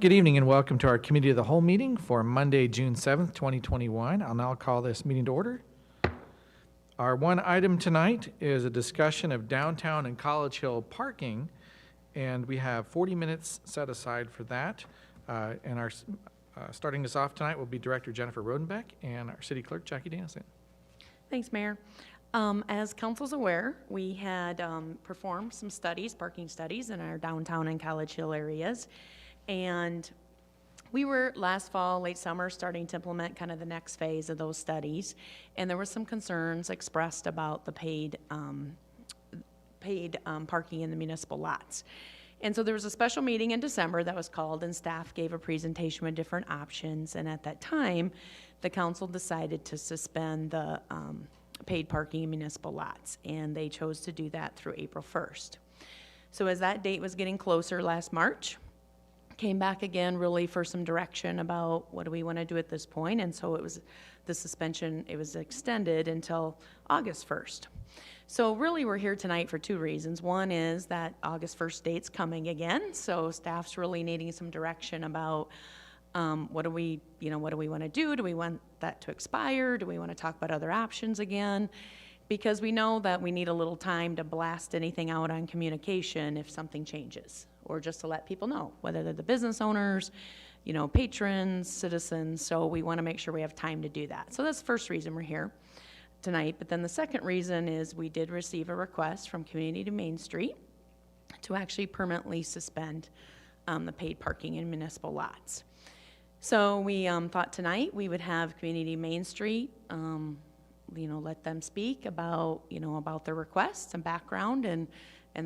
Good evening and welcome to our Committee of the Whole meeting for Monday, June 7th, 2021. I'll now call this meeting to order. Our one item tonight is a discussion of downtown and College Hill parking, and we have 40 minutes set aside for that. And our starting us off tonight will be Director Jennifer Rodenbeck and our City Clerk Jackie Danielson. Thanks, Mayor. As Council's aware, we had performed some studies, parking studies in our downtown and College Hill areas. And we were last fall, late summer, starting to implement kind of the next phase of those studies. And there were some concerns expressed about the paid parking in the municipal lots. And so there was a special meeting in December that was called, and staff gave a presentation with different options. And at that time, the council decided to suspend the paid parking in municipal lots. And they chose to do that through April 1st. So as that date was getting closer last March, came back again really for some direction about what do we want to do at this point. And so it was the suspension, it was extended until August 1st. So really we're here tonight for two reasons. One is that August 1st date's coming again. So staff's really needing some direction about what do we want to do? Do we want that to expire? Do we want to talk about other options again? Because we know that we need a little time to blast anything out on communication if something changes, or just to let people know, whether they're the business owners, patrons, citizens. So we want to make sure we have time to do that. So that's the first reason we're here tonight. But then the second reason is we did receive a request from Community to Main Street to actually permanently suspend the paid parking in municipal lots. So we thought tonight we would have Community Main Street let them speak about, about their requests and background and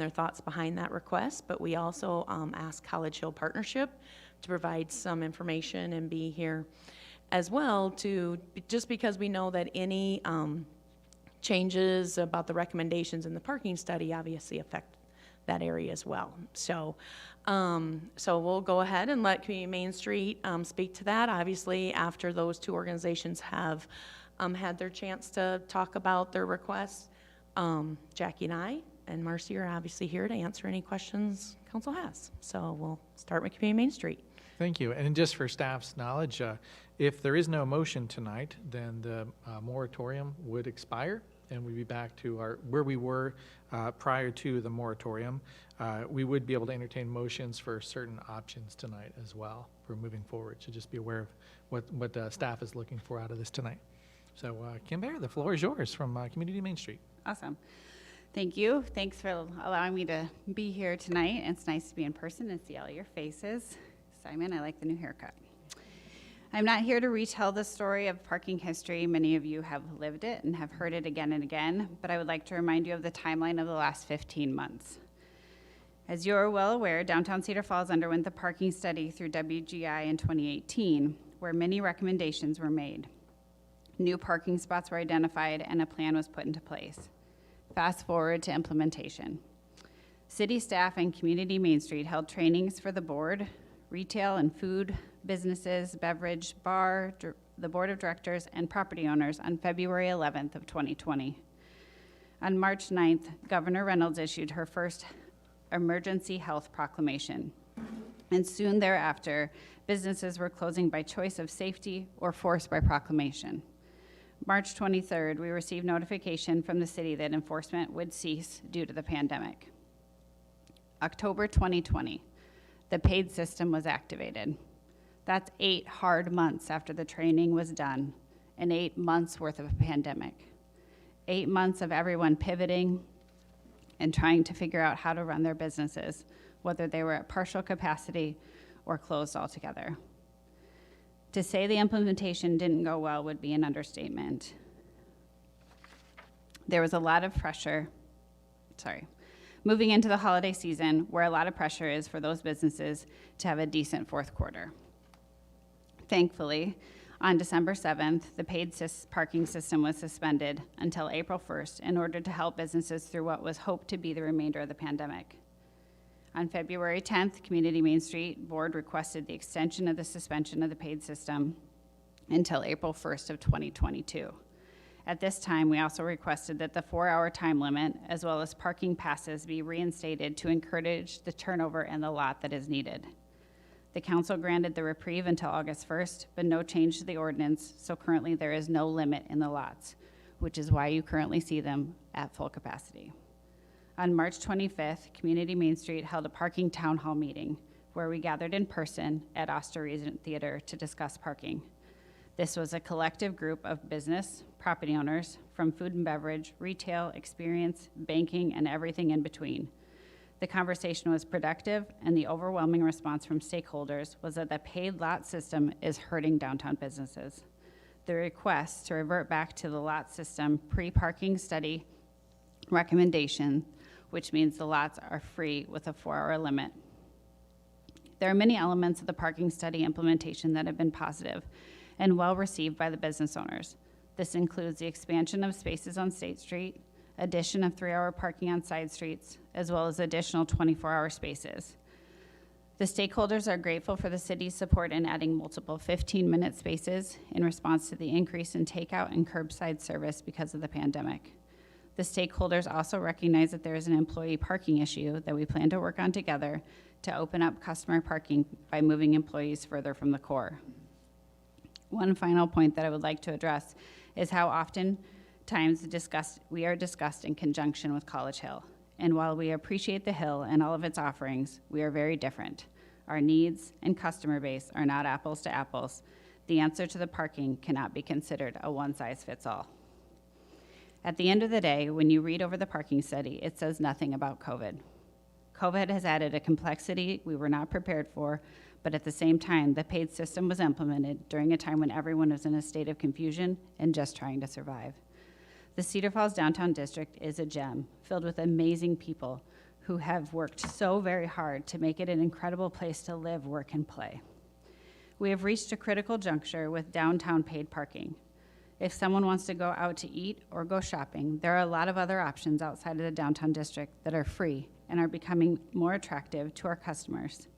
their thoughts behind that request. But we also asked College Hill Partnership to provide some information and be here as well, just because we know that any changes about the recommendations in the parking study obviously affect that area as well. So we'll go ahead and let Community Main Street speak to that. Obviously, after those two organizations have had their chance to talk about their requests, Jackie and I and Marcy are obviously here to answer any questions council has. So we'll start with Community Main Street. Thank you. And just for staff's knowledge, if there is no motion tonight, then the moratorium would expire and we'd be back to where we were prior to the moratorium. We would be able to entertain motions for certain options tonight as well for moving forward. So just be aware of what staff is looking for out of this tonight. So Kim Bear, the floor is yours from Community Main Street. Awesome. Thank you. Thanks for allowing me to be here tonight. It's nice to be in person and see all your faces. Simon, I like the new haircut. I'm not here to retell the story of parking history. Many of you have lived it and have heard it again and again, but I would like to remind you of the timeline of the last 15 months. As you're well aware, downtown Cedar Falls underwent the parking study through WGI in 2018, where many recommendations were made. New parking spots were identified and a plan was put into place. Fast forward to implementation. City staff and Community Main Street held trainings for the board, retail and food businesses, beverage, bar, the board of directors, and property owners on February 11th of 2020. On March 9th, Governor Reynolds issued her first emergency health proclamation. And soon thereafter, businesses were closing by choice of safety or forced by proclamation. March 23rd, we received notification from the city that enforcement would cease due to the pandemic. October 2020, the paid system was activated. That's 8 hard months after the training was done and 8 months worth of a pandemic. 8 months of everyone pivoting and trying to figure out how to run their businesses, whether they were at partial capacity or closed altogether. To say the implementation didn't go well would be an understatement. There was a lot of pressure, moving into the holiday season where a lot of pressure is for those businesses to have a decent fourth quarter. Thankfully, on December 7th, the paid parking system was suspended until April 1st in order to help businesses through what was hoped to be the remainder of the pandemic. On February 10th, Community Main Street Board requested the extension of the suspension of the paid system until April 1st of 2022. At this time, we also requested that the 4-hour time limit, as well as parking passes, be reinstated to encourage the turnover in the lot that is needed. The council granted the reprieve until August 1st, but no change to the ordinance, so currently there is no limit in the lots, which is why you currently see them at full capacity. On March 25th, Community Main Street held a parking town hall meeting where we gathered in person at Oster Regent Theater to discuss parking. This was a collective group of business, property owners from food and beverage, retail, experience, banking, and everything in between. The conversation was productive, and the overwhelming response from stakeholders was that the paid lot system is hurting downtown businesses. The request to revert back to the lot system pre-parking study recommendation, which means the lots are free with a 4-hour limit. There are many elements of the parking study implementation that have been positive and well received by the business owners. This includes the expansion of spaces on State Street, addition of 3-hour parking on side streets, as well as additional 24-hour spaces. The stakeholders are grateful for the city's support in adding multiple 15-minute spaces in response to the increase in takeout and curbside service because of the pandemic. The stakeholders also recognize that there is an employee parking issue that we plan to work on together to open up customer parking by moving employees further from the core. One final point that I would like to address is how often times we are discussed in conjunction with College Hill. And while we appreciate the Hill and all of its offerings, we are very different. Our needs and customer base are not apples to apples. The answer to the parking cannot be considered a one-size-fits-all. At the end of the day, when you read over the parking study, it says nothing about COVID. COVID has added a complexity we were not prepared for, but at the same time, the paid system was implemented during a time when everyone was in a state of confusion and just trying to survive. The Cedar Falls Downtown District is a gem filled with amazing people who have worked so very hard to make it an incredible place to live, work, and play. We have reached a critical juncture with downtown paid parking. If someone wants to go out to eat or go shopping, there are a lot of other options outside of the downtown district that are free and are becoming more attractive to our customers.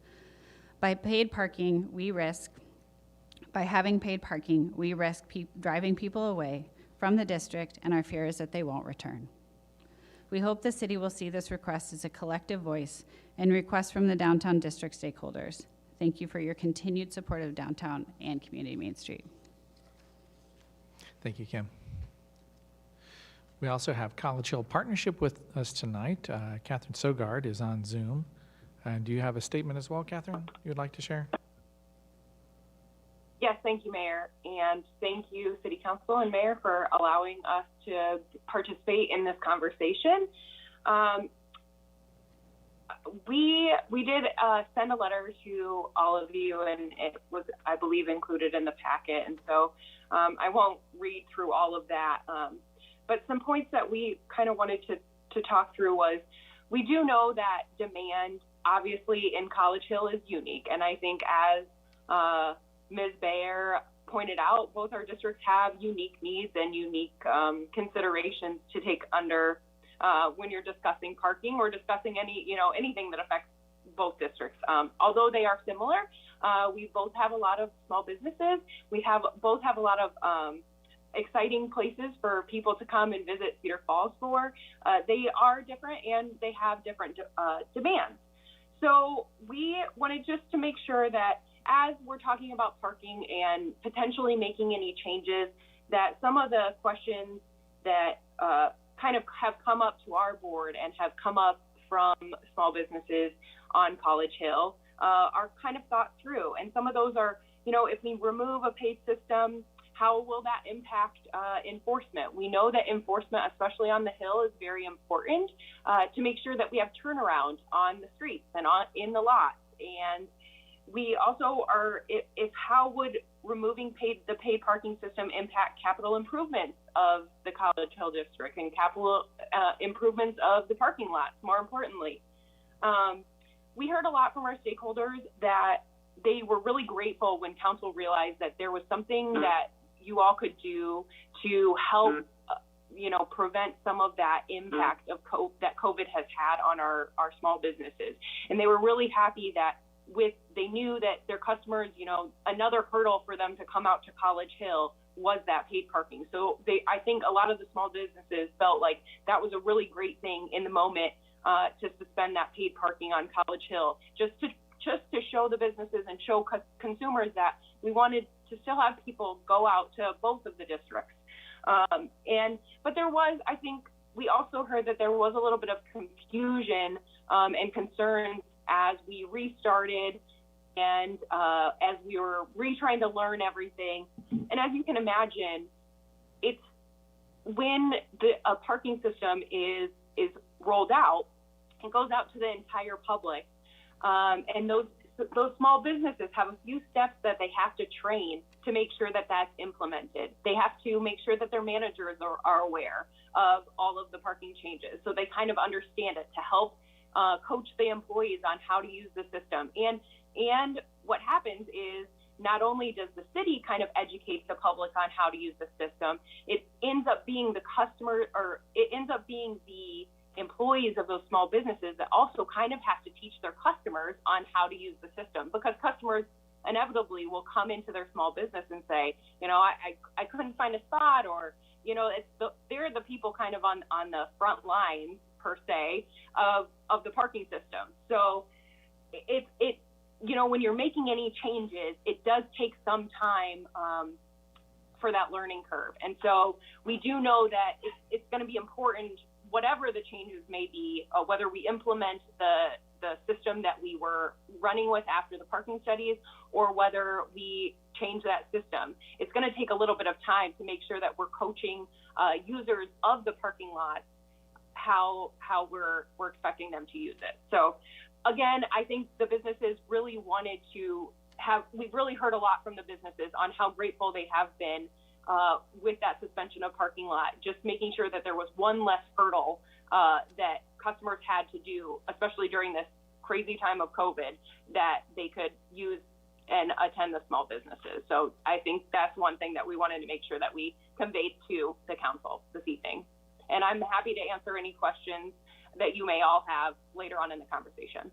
By having paid parking, we risk driving people away from the district, and our fear is that they won't return. We hope the city will see this request as a collective voice and request from the downtown district stakeholders. Thank you for your continued support of downtown and Community Main Street. Thank you, Kim. We also have College Hill Partnership with us tonight. Catherine Sogard is on Zoom. Do you have a statement as well, Catherine, you would like to share? Yes, thank you, Mayor, and thank you, City Council and Mayor, for allowing us to participate in this conversation. We did send a letter to all of you, and it was, I believe, included in the packet, and so I won't read through all of that. But some points that we kind of wanted to talk through was, we do know that demand, obviously, in College Hill is unique, and I think as Ms. Bayer pointed out, both our districts have unique needs and unique considerations to take under when you're discussing parking or discussing anything that affects both districts. Although they are similar, we both have a lot of small businesses. We both have a lot of exciting places for people to come and visit Cedar Falls for. They are different and they have different demands. So we wanted just to make sure that as we're talking about parking and potentially making any changes, that some of the questions that kind of have come up to our board and have come up from small businesses on College Hill are kind of thought through. And some of those are, if we remove a paid system, how will that impact enforcement? We know that enforcement, especially on the Hill, is very important to make sure that we have turnaround on the streets and in the lots. And we also are, if how would removing the paid parking system impact capital improvements of the College Hill District and capital improvements of the parking lots, more importantly? We heard a lot from our stakeholders that they were really grateful when council realized that there was something that you all could do to help, prevent some of that impact of that COVID has had on our small businesses. And they were really happy that they knew that their customers, another hurdle for them to come out to College Hill was that paid parking. So I think a lot of the small businesses felt like that was a really great thing in the moment to suspend that paid parking on College Hill, just to just to show the businesses and show consumers that we wanted to still have people go out to both of the districts. But there was, I think, we also heard that there was a little bit of confusion and concerns as we restarted and as we were retrying to learn everything. And as you can imagine, it's when a parking system is rolled out, it goes out to the entire public. And those small businesses have a few steps that they have to train to make sure that that's implemented. They have to make sure that their managers are aware of all of the parking changes, so they kind of understand it to help coach the employees on how to use the system. And what happens is not only does the city kind of educate the public on how to use the system, it ends up being the customer, or it ends up being the employees of those small businesses that also kind of have to teach their customers on how to use the system, because customers inevitably will come into their small business and say, I couldn't find a spot, or, they're the people kind of on the front lines per se of the parking system. So when you're making any changes, it does take some time for that learning curve. And so we do know that it's going to be important, whatever the changes may be, whether we implement the system that we were running with after the parking studies, or whether we change that system. It's going to take a little bit of time to make sure that we're coaching users of the parking lot how we're expecting them to use it. So again, I think the businesses really wanted to we've really heard a lot from the businesses on how grateful they have been with that suspension of parking lot, just making sure that there was one less hurdle that customers had to do, especially during this crazy time of COVID, that they could use and attend the small businesses. So I think that's one thing that we wanted to make sure that we conveyed to the council this evening. And I'm happy to answer any questions that you may all have later on in the conversation.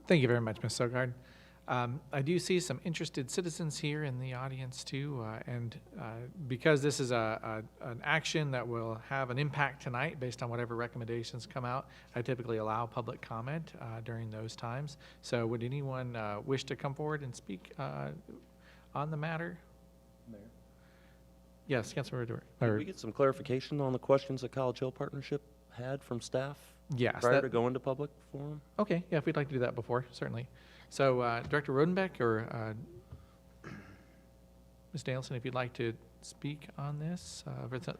Thank you very much, Ms. Sogard. I do see some interested citizens here in the audience too, and because this is an action that will have an impact tonight based on whatever recommendations come out, I typically allow public comment during those times. So would anyone wish to come forward and speak on the matter? Mayor? Yes, Councilmember Dewar. Did we get some clarification on the questions that College Hill Partnership had from staff Yes. prior to going to public forum? Okay, yeah, if we'd like to do that before, certainly. So Director Rodenbeck or Ms. Danielson, if you'd like to speak on this,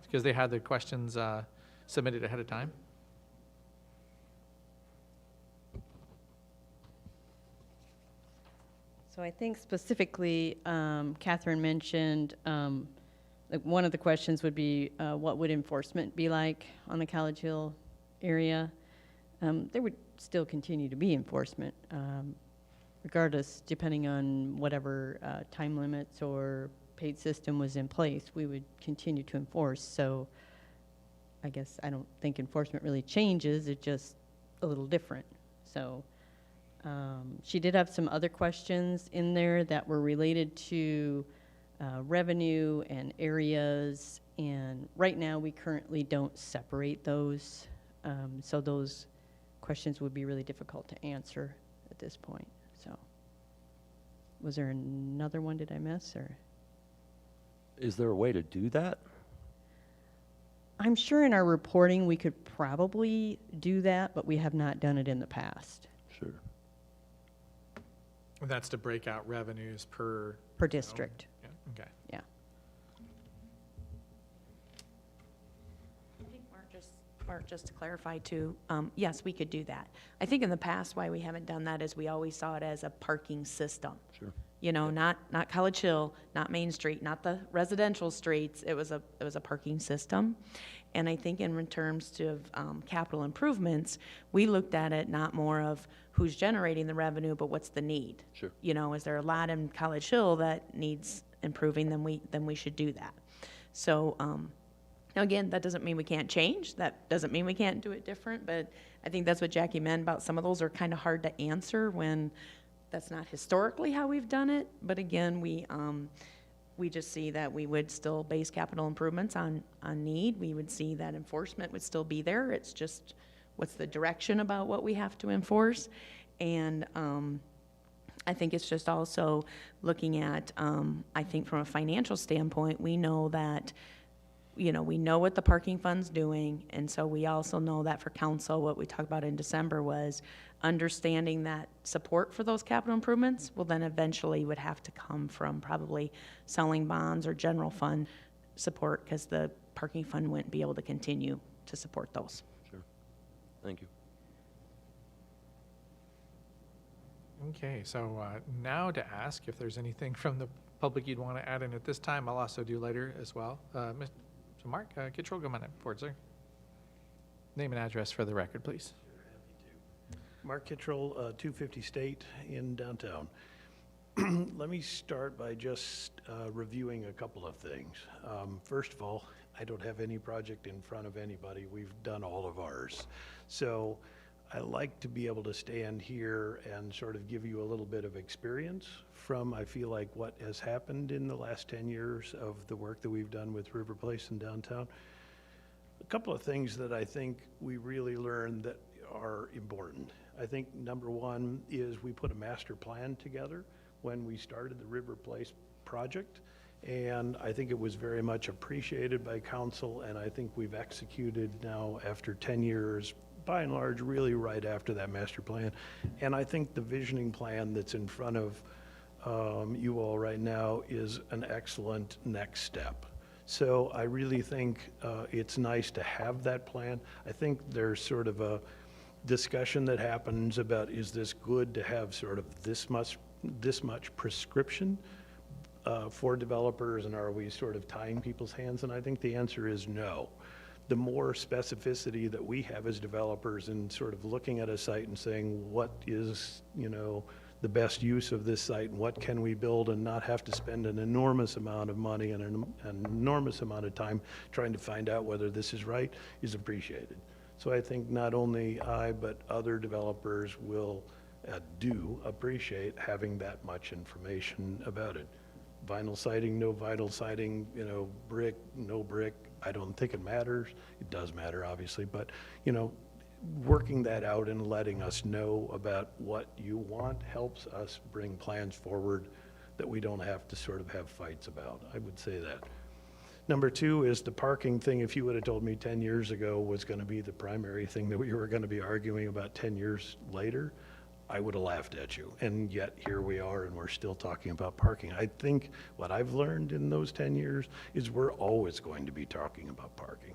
because they had the questions submitted ahead of time. So I think specifically, Catherine mentioned, one of the questions would be, what would enforcement be like on the College Hill area? There would still continue to be enforcement, regardless, depending on whatever time limits or paid system was in place, we would continue to enforce. So I guess I don't think enforcement really changes, it's just a little different. So she did have some other questions in there that were related to revenue and areas, and right now we currently don't separate those, so those questions would be really difficult to answer at this point. So was there another one, did I miss, or? Is there a way to do that? I'm sure in our reporting we could probably do that, but we have not done it in the past. Sure. That's to break out revenues per District. Yeah, okay. Yeah. I think Mark, just to clarify too, yes, we could do that. I think in the past why we haven't done that is we always saw it as a parking system. Sure. Not College Hill, not Main Street, not the residential streets. It was a parking system. And I think in terms of capital improvements, we looked at it not more of who's generating the revenue, but what's the need. Sure. Is there a lot in College Hill that needs improving? Then we should do that. So now again, that doesn't mean we can't change. That doesn't mean we can't do it different. But I think that's what Jackie meant about some of those are kind of hard to answer when that's not historically how we've done it. But again, we just see that we would still base capital improvements on need. We would see that enforcement would still be there. It's just what's the direction about what we have to enforce. And I think it's just also looking at, I think from a financial standpoint, we know that, we know what the parking fund's doing, and so we also know that for council, what we talked about in December was understanding that support for those capital improvements will then eventually would have to come from probably selling bonds or general fund support, because the parking fund wouldn't be able to continue to support those. Sure. Thank you. Okay, so now to ask if there's anything from the public you'd want to add in at this time. I'll also do later as well. So Mark Kittrell, come on forward, sir. Name and address for the record, please. Mark Kittrell, 250 State in downtown. Let me start by just reviewing a couple of things. First of all, I don't have any project in front of anybody. We've done all of ours. So I like to be able to stand here and sort of give you a little bit of experience from, I feel like, what has happened in the last 10 years of the work that we've done with River Place in downtown. A couple of things that I think we really learned that are important. I think number one is we put a master plan together when we started the River Place project, and I think it was very much appreciated by council, and I think we've executed now after 10 years, by and large, really right after that master plan. And I think the visioning plan that's in front of you all right now is an excellent next step. So I really think it's nice to have that plan. I think there's sort of a discussion that happens about, is this good to have sort of this much prescription for developers, and are we sort of tying people's hands? And I think the answer is no. The more specificity that we have as developers in sort of looking at a site and saying, what is, the best use of this site, and what can we build and not have to spend an enormous amount of money and an enormous amount of time trying to find out whether this is right, is appreciated. So I think not only I, but other developers will do appreciate having that much information about it. Vinyl siding, no vinyl siding, brick, no brick, I don't think it matters. It does matter, obviously, but, working that out and letting us know about what you want helps us bring plans forward that we don't have to sort of have fights about. I would say that. Number two is the parking thing. If you would have told me 10 years ago was going to be the primary thing that we were going to be arguing about 10 years later, I would have laughed at you. And yet here we are, and we're still talking about parking. I think what I've learned in those 10 years is we're always going to be talking about parking.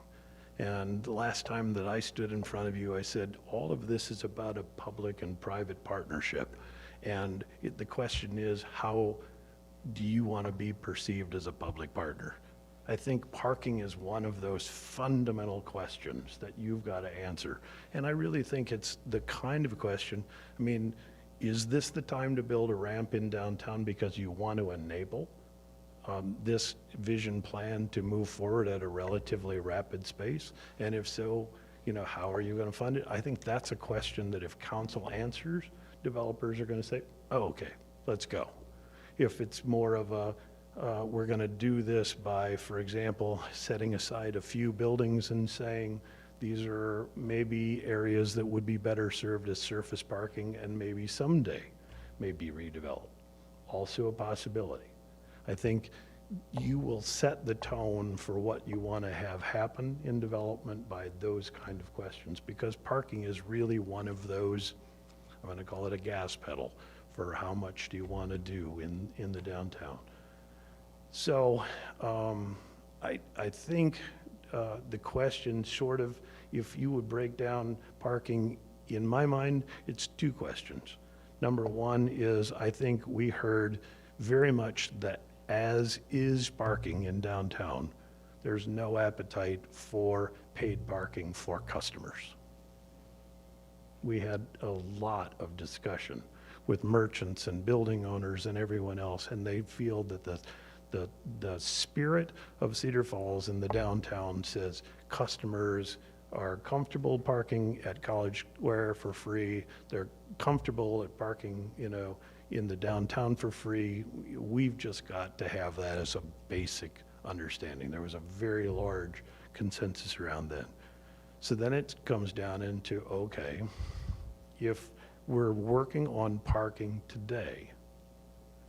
And the last time that I stood in front of you, I said, all of this is about a public and private partnership. And the question is, how do you want to be perceived as a public partner? I think parking is one of those fundamental questions that you've got to answer. And I really think it's the kind of question, is this the time to build a ramp in downtown because you want to enable this vision plan to move forward at a relatively rapid pace? And if so, how are you going to fund it? I think that's a question that if council answers, developers are going to say, oh, okay, let's go. If it's more of a, we're going to do this by, for example, setting aside a few buildings and saying these are maybe areas that would be better served as surface parking and maybe someday may be redeveloped. Also a possibility. I think you will set the tone for what you want to have happen in development by those kind of questions, because parking is really one of those, I'm going to call it a gas pedal, for how much do you want to do in the downtown. So I think the question sort of, if you would break down parking, in my mind, it's two questions. Number one is, I think we heard very much that as is parking in downtown, there's no appetite for paid parking for customers. We had a lot of discussion with merchants and building owners and everyone else, and they feel that the spirit of Cedar Falls in the downtown says customers are comfortable parking at College Square for free. They're comfortable at parking, in the downtown for free. We've just got to have that as a basic understanding. There was a very large consensus around that. So then it comes down into, okay, if We're working on parking today.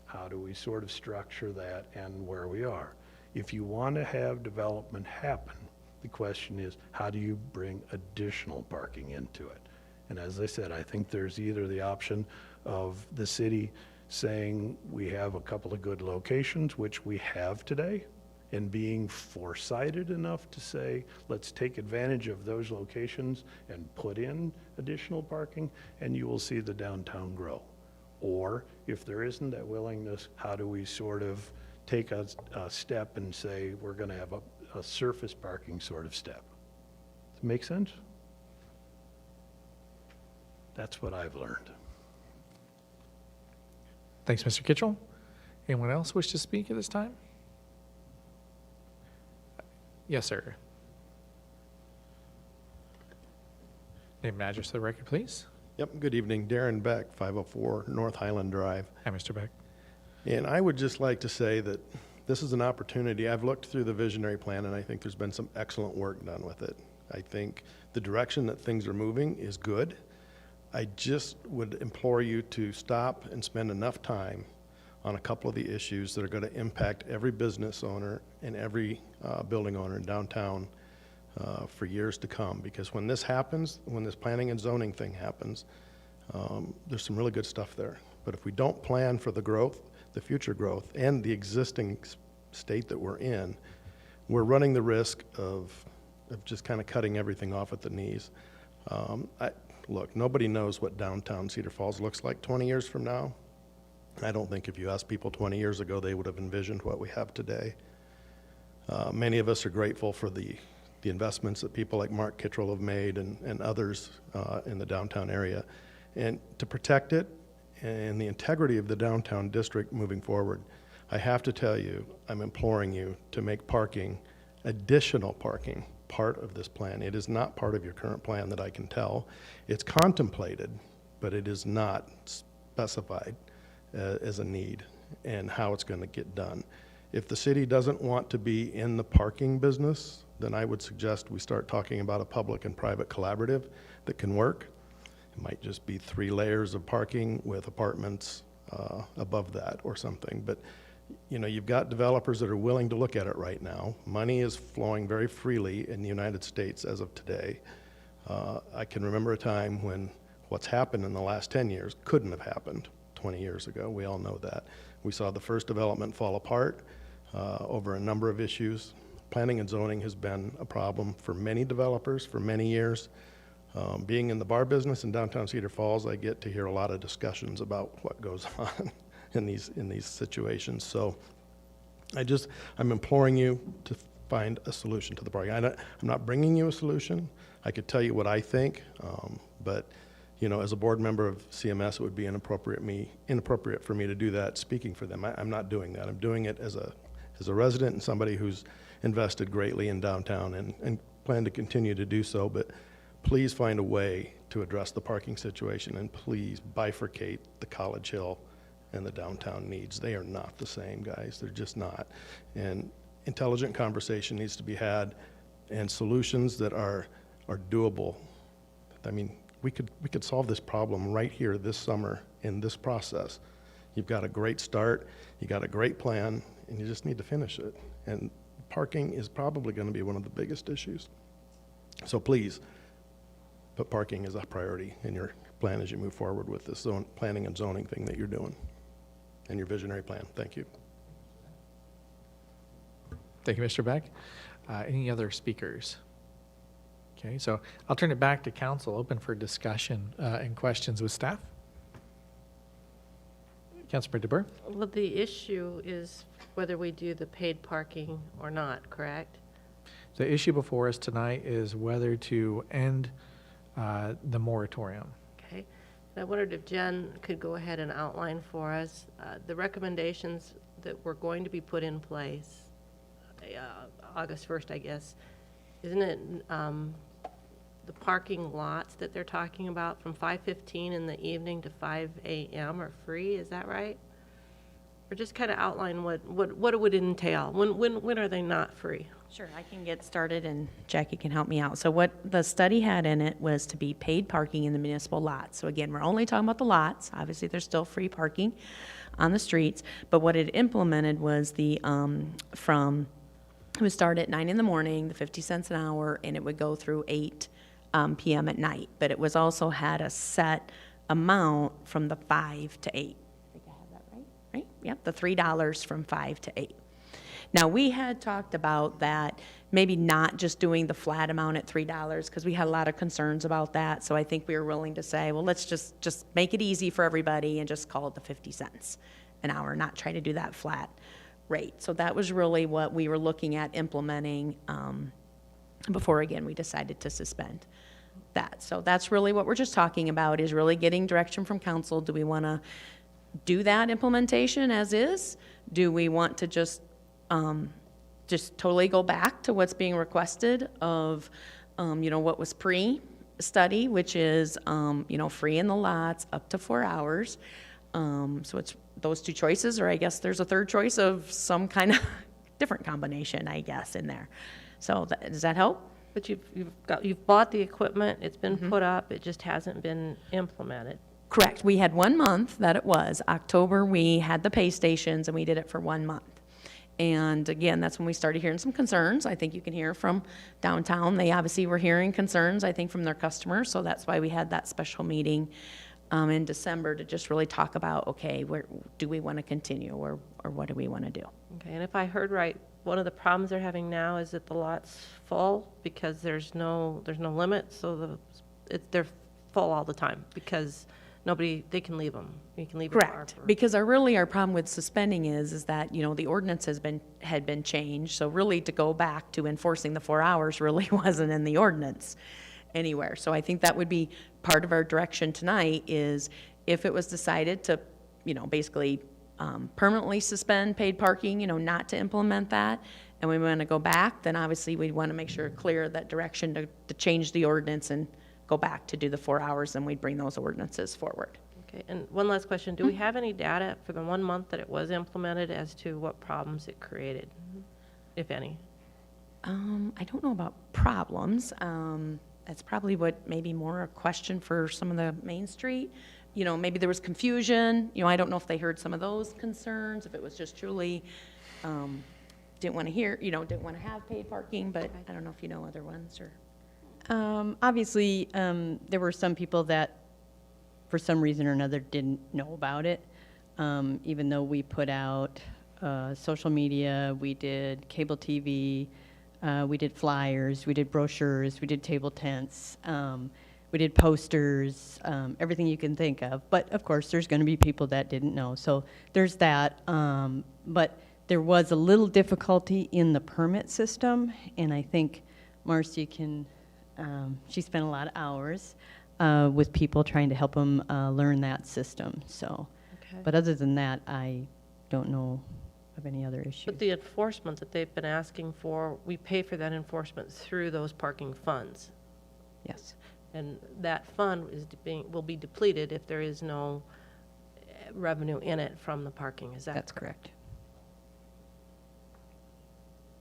How do we sort of structure that and where we are? If you want to have development happen, the question is, how do you bring additional parking into it? And as I said, I think there's either the option of the city saying we have a couple of good locations, which we have today, and being foresighted enough to say, let's take advantage of those locations and put in additional parking, and you will see the downtown grow. Or if there isn't that willingness, how do we sort of take a step and say, we're gonna have a surface parking sort of step? Does it make sense? That's what I've learned. Thanks, Mr. Kitchell. Anyone else wish to speak at this time? Yes, sir. Name and address for the record, please. Yep, good evening. Darren Beck, 504 North Highland Drive. Hi, Mr. Beck. And I would just like to say that this is an opportunity. I've looked through the visionary plan, and I think there's been some excellent work done with it. I think the direction that things are moving is good. I just would implore you to stop and spend enough time on a couple of the issues that are going to impact every business owner and every building owner in downtown for years to come. Because when this happens, when this planning and zoning thing happens, there's some really good stuff there. But if we don't plan for the growth, the future growth, and the existing state that we're in, we're running the risk of just kind of cutting everything off at the knees. Look, nobody knows what downtown Cedar Falls looks like 20 years from now. I don't think if you asked people 20 years ago, they would have envisioned what we have today. Many of us are grateful for the investments that people like Mark Kittrell have made and others in the downtown area. And to protect it and the integrity of the downtown district moving forward, I have to tell you, I'm imploring you to make parking, additional parking, part of this plan. It is not part of your current plan that I can tell. It's contemplated, but it is not specified as a need and how it's going to get done. If the city doesn't want to be in the parking business, then I would suggest we start talking about a public and private collaborative that can work. It might just be 3 layers of parking with apartments above that or something. But you know, you've got developers that are willing to look at it right now. Money is flowing very freely in the United States as of today. I can remember a time when what's happened in the last 10 years couldn't have happened 20 years ago. We all know that. We saw the first development fall apart over a number of issues. Planning and zoning has been a problem for many developers for many years. Being in the bar business in downtown Cedar Falls, I get to hear a lot of discussions about what goes on in these situations. So I'm imploring you to find a solution to the parking. I'm not bringing you a solution. I could tell you what I think, but you know, as a board member of CMS, it would be inappropriate for me to do that speaking for them. I'm not doing that. I'm doing it as a resident and somebody who's invested greatly in downtown and plan to continue to do so. But please find a way to address the parking situation, and please bifurcate the College Hill and the downtown needs. They are not the same, guys. They're just not. And intelligent conversation needs to be had, and solutions that are doable. I mean, we could solve this problem right here this summer in this process. You've got a great start, you got a great plan, and you just need to finish it. And parking is probably going to be one of the biggest issues. So please put parking as a priority in your plan as you move forward with this planning and zoning thing that you're doing and your visionary plan. Thank you. Thank you, Mr. Beck. Any other speakers? Okay, so I'll turn it back to council, open for discussion and questions with staff. Councilor DeBoer? Well, the issue is whether we do the paid parking or not, correct? The issue before us tonight is whether to end the moratorium. Okay. And I wondered if Jen could go ahead and outline for us the recommendations that were going to be put in place August 1st, I guess. Isn't it the parking lots that they're talking about from 5:15 in the evening to 5 a.m. are free? Is that right? Or just kind of outline what it would entail. When are they not free? Sure, I can get started and Jackie can help me out. So what the study had in it was to be paid parking in the municipal lots. So again, we're only talking about the lots. Obviously, there's still free parking on the streets. But what it implemented was it would start at 9 in the morning, the 50 cents an hour, and it would go through 8 p.m. at night. But it was also had a set amount from the 5 to 8. I think I have that right? Right? Yep, the $3 from 5 to 8. Now, we had talked about that, maybe not just doing the flat amount at $3, because we had a lot of concerns about that. So I think we were willing to say, well, let's just make it easy for everybody and just call it the 50 cents an hour, not try to do that flat rate. So that was really what we were looking at implementing before, again, we decided to suspend that. So that's really what we're just talking about, is really getting direction from council. Do we want to do that implementation as is? Do we want to just totally go back to what's being requested of, what was pre-study, which is, free in the lots up to 4 hours. So it's those two choices, or I guess there's a third choice of some kind of different combination, I guess, in there. So does that help? But you've bought the equipment, it's been put up, it just hasn't been implemented. Correct. We had 1 month that it was. October, we had the pay stations, and we did it for 1 month. And again, that's when we started hearing some concerns. I think you can hear from downtown. They obviously were hearing concerns, I think, from their customers. So that's why we had that special meeting in December to just really talk about, okay, where do we want to continue, or what do we want to do? Okay, and if I heard right, one of the problems they're having now is that the lot's full because there's no limit, so they're full all the time because they can leave them. You can leave a car Correct, for- because our problem with suspending is that, the ordinance had been changed, so really to go back to enforcing the 4 hours really wasn't in the ordinance anywhere. So I think that would be part of our direction tonight, is if it was decided to, basically permanently suspend paid parking, not to implement that, and we want to go back, then obviously we'd want to make sure clear that direction to change the ordinance and go back to do the 4 hours, and we'd bring those ordinances forward. Okay, and one last question. Do we have any data for the 1 month that it was implemented as to what problems it created, if any? I don't know about problems. That's probably maybe more a question for some of the Main Street. Maybe there was confusion. I don't know if they heard some of those concerns, if it was just truly didn't want to hear, didn't want to have paid parking, but I don't know if you know other ones or. Obviously, there were some people that, for some reason or another, didn't know about it. Even though we put out social media, we did cable TV, we did flyers, we did brochures, we did table tents, we did posters, everything you can think of. But of course, there's going to be people that didn't know. So there's that. But there was a little difficulty in the permit system, and I think Marcy can. She spent a lot of hours with people trying to help them learn that system. So, Okay. but other than that, I don't know of any other issues. But the enforcement that they've been asking for, we pay for that enforcement through those parking funds. Yes. And that fund will be depleted if there is no revenue in it from the parking. Is that That's correct.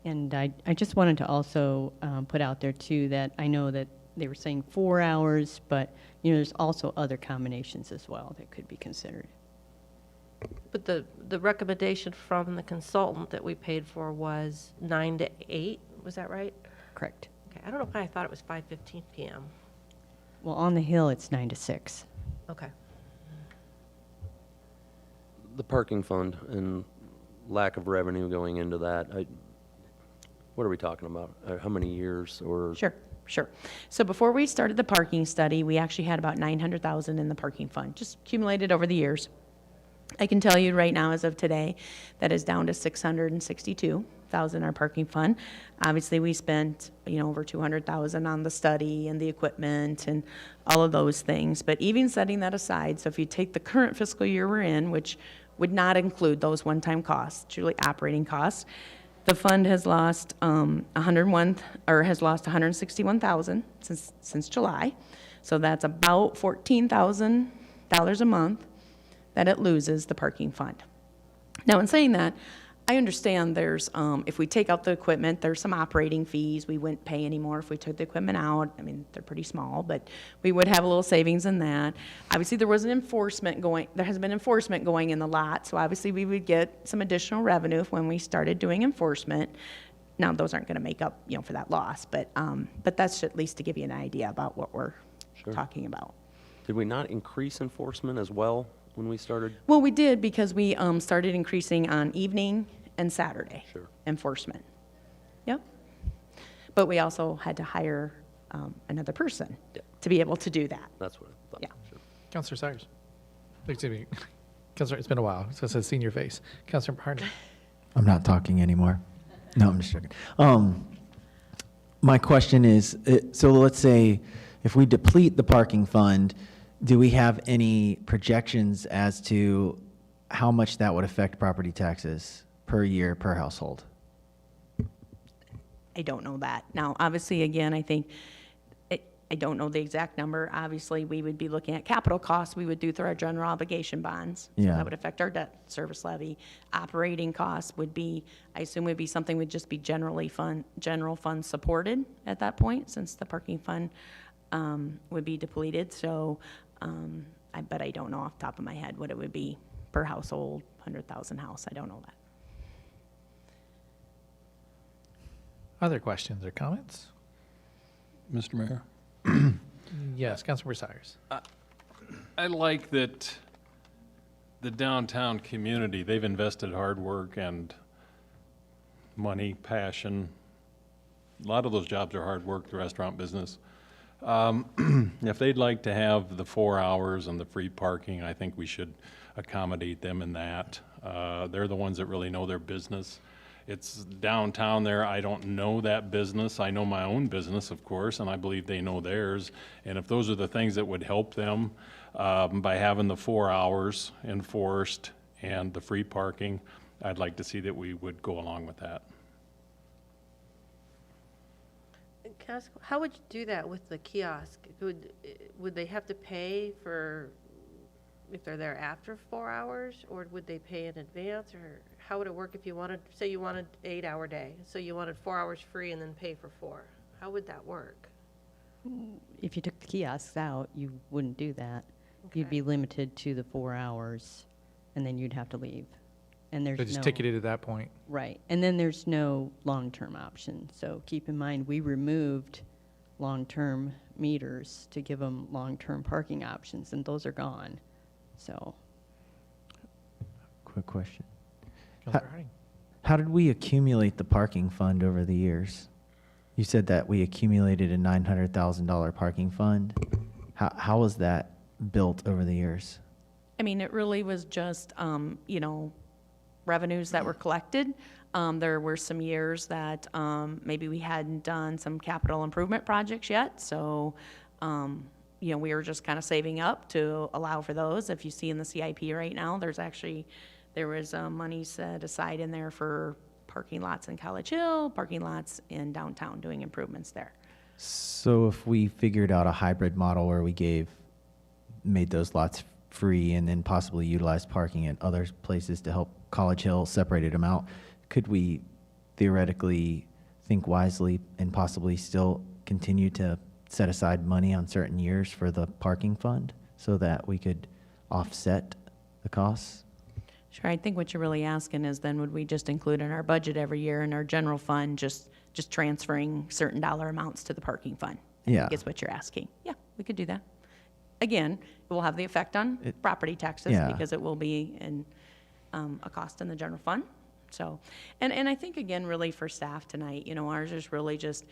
And I just wanted to also put out there too that I know that they were saying 4 hours, but there's also other combinations as well that could be considered. But the recommendation from the consultant that we paid for was 9 to 8, was that right? Correct. Okay, I don't know why I thought it was 5:15 PM. Well, on the Hill, it's 9 to 6. Okay. The parking fund and lack of revenue going into that, what are we talking about? How many years or? Sure. So before we started the parking study, we actually had about $900,000 in the parking fund, just accumulated over the years. I can tell you right now, as of today, that is down to $662,000 our parking fund. Obviously, we spent over $200,000 on the study and the equipment and all of those things. But even setting that aside, so if you take the current fiscal year we're in, which would not include those one-time costs, truly operating costs, the fund has lost $161,000 since July. So that's about $14,000 a month that it loses, the parking fund. Now, in saying that, I understand there's, if we take out the equipment, there's some operating fees. We wouldn't pay anymore if we took the equipment out. I mean, they're pretty small, but we would have a little savings in that. Obviously, there has been enforcement going in the lot, so obviously we would get some additional revenue when we started doing enforcement. Now, those aren't gonna make up, for that loss, but that's at least to give you an idea about what we're talking about. Did we not increase enforcement as well when we started? Well, we did because we started increasing on evening and Saturday Sure. enforcement. Yep. But we also had to hire another person Yeah. to be able to do that. That's what I thought. Yeah. Sure. Counselor Cyrus. Excuse me. Counselor, it's been a while, so I've seen your face. Counselor Harding. I'm not talking anymore. No, I'm just joking. My question is, so let's say if we deplete the parking fund, do we have any projections as to how much that would affect property taxes per year, per household? I don't know that. Now, obviously, again, I think, I don't know the exact number. Obviously, we would be looking at capital costs we would do through our general obligation bonds. So Yeah. that would affect our debt service levy. Operating costs would be, I assume would be something would just be general fund supported at that point, since the parking fund would be depleted. So, but I don't know off the top of my head what it would be per household, 100,000 house. I don't know that. Other questions or comments? Mr. Mayor? Yes, Councilor Cyrus. I like that the downtown community, they've invested hard work and money, passion. A lot of those jobs are hard work, the restaurant business. If they'd like to have the 4 hours and the free parking, I think we should accommodate them in that. They're the ones that really know their business. It's downtown there. I don't know that business. I know my own business, of course, and I believe they know theirs. And if those are the things that would help them by having the 4 hours enforced and the free parking, I'd like to see that we would go along with that. Can I ask, how would you do that with the kiosk? Would they have to pay for, if they're there after 4 hours, or would they pay in advance, or how would it work if you wanted, say you wanted 8-hour day, so you wanted 4 hours free and then pay for 4? How would that work? If you took the kiosks out, you wouldn't do that. You'd Okay. be limited to the 4 hours, and then you'd have to leave. And there's They no... just ticketed at that point. Right, and then there's no long-term option. So keep in mind, we removed long-term meters to give them long-term parking options, and those are gone. So, Quick question. Councilor Harding. How did we accumulate the parking fund over the years? You said that we accumulated a $900,000 parking fund. How was that built over the years? I mean, it really was just, revenues that were collected. There were some years that maybe we hadn't done some capital improvement projects yet, so, we were just kind of saving up to allow for those. If you see in the CIP right now, there was money set aside in there for parking lots in College Hill, parking lots in downtown, doing improvements there. So if we figured out a hybrid model where we made those lots free and then possibly utilized parking at other places to help College Hill, separated them out, could we theoretically think wisely and possibly still continue to set aside money on certain years for the parking fund so that we could offset the costs? Sure, I think what you're really asking is then would we just include in our budget every year in our general fund, just transferring certain dollar amounts to the parking fund? I Yeah. think is what you're asking. Yeah, we could do that. Again, it will have the effect on property taxes Yeah. because it will be in a cost in the general fund. So, and I think again, really for staff tonight, ours is really just,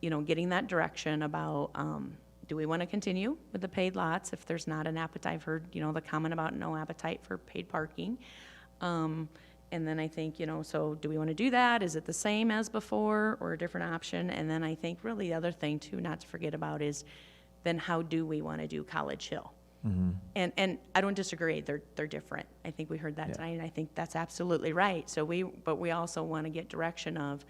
getting that direction about, do we want to continue with the paid lots if there's not an appetite? I've heard, the comment about no appetite for paid parking. And then I think, so do we want to do that? Is it the same as before or a different option? And then I think really the other thing too, not to forget about is then how do we want to do College Hill? And I don't disagree, they're different. I think we heard that tonight, and I think that's absolutely right. So but we also want to get direction of,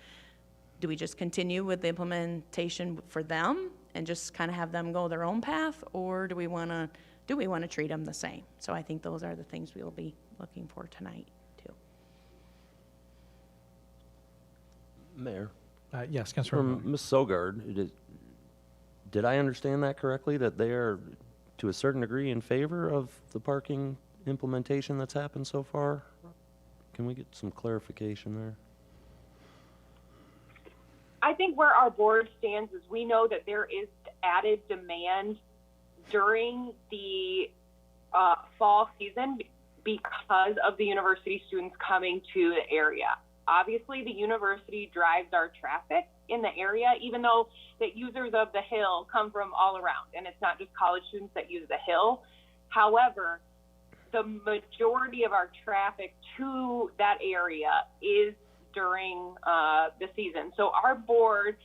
do we just continue with the implementation for them and just kind of have them go their own path, or do we want to treat them the same? So I think those are the things we will be looking for tonight too. Mayor, Yes, Councilor from Mahoney. Ms. Sogard, did I understand that correctly, that they are, to a certain degree, in favor of the parking implementation that's happened so far? Can we get some clarification there? I think where our board stands is we know that there is added demand during the fall season because of the university students coming to the area. Obviously, the university drives our traffic in the area, even though the users of the Hill come from all around, and it's not just college students that use the Hill. However, the majority of our traffic to that area is during the season. So our board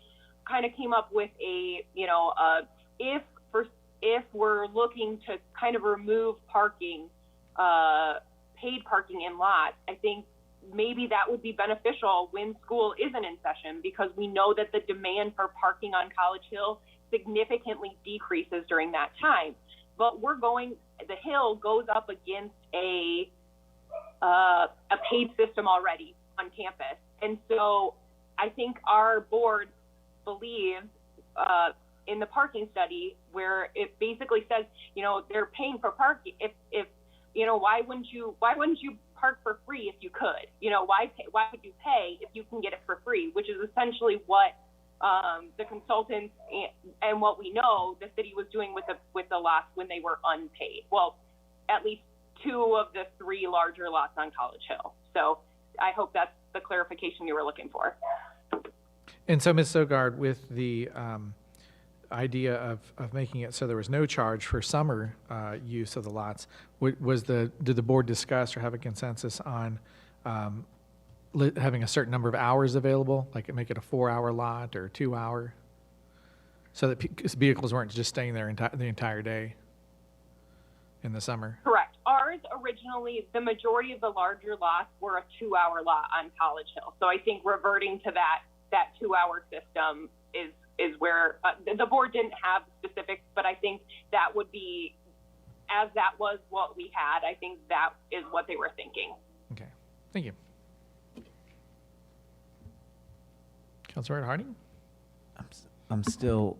kind of came up with a, if we're looking to kind of remove parking, paid parking in lots, I think maybe that would be beneficial when school isn't in session, because we know that the demand for parking on College Hill significantly decreases during that time. But the Hill goes up against a paid system already on campus. And so I think our board believes in the parking study where it basically says, they're paying for parking. If why wouldn't you park for free if you could? Why would you pay if you can get it for free? Which is essentially what the consultants and what we know the city was doing with the lots when they were unpaid. Well, at least 2 of the 3 larger lots on College Hill. So I hope that's the clarification you were looking for. And so, Ms. Sogard, with the idea of making it so there was no charge for summer use of the lots, did the board discuss or have a consensus on having a certain number of hours available, like make it a 4-hour lot or 2-hour, so that vehicles weren't just staying there the entire day in the summer? Correct. Ours originally, the majority of the larger lots were a 2-hour lot on College Hill. So I think reverting to that 2-hour system is where the board didn't have specifics, but I think that would be, as that was what we had, I think that is what they were thinking. Okay, thank you. Councilor Harding? I'm still,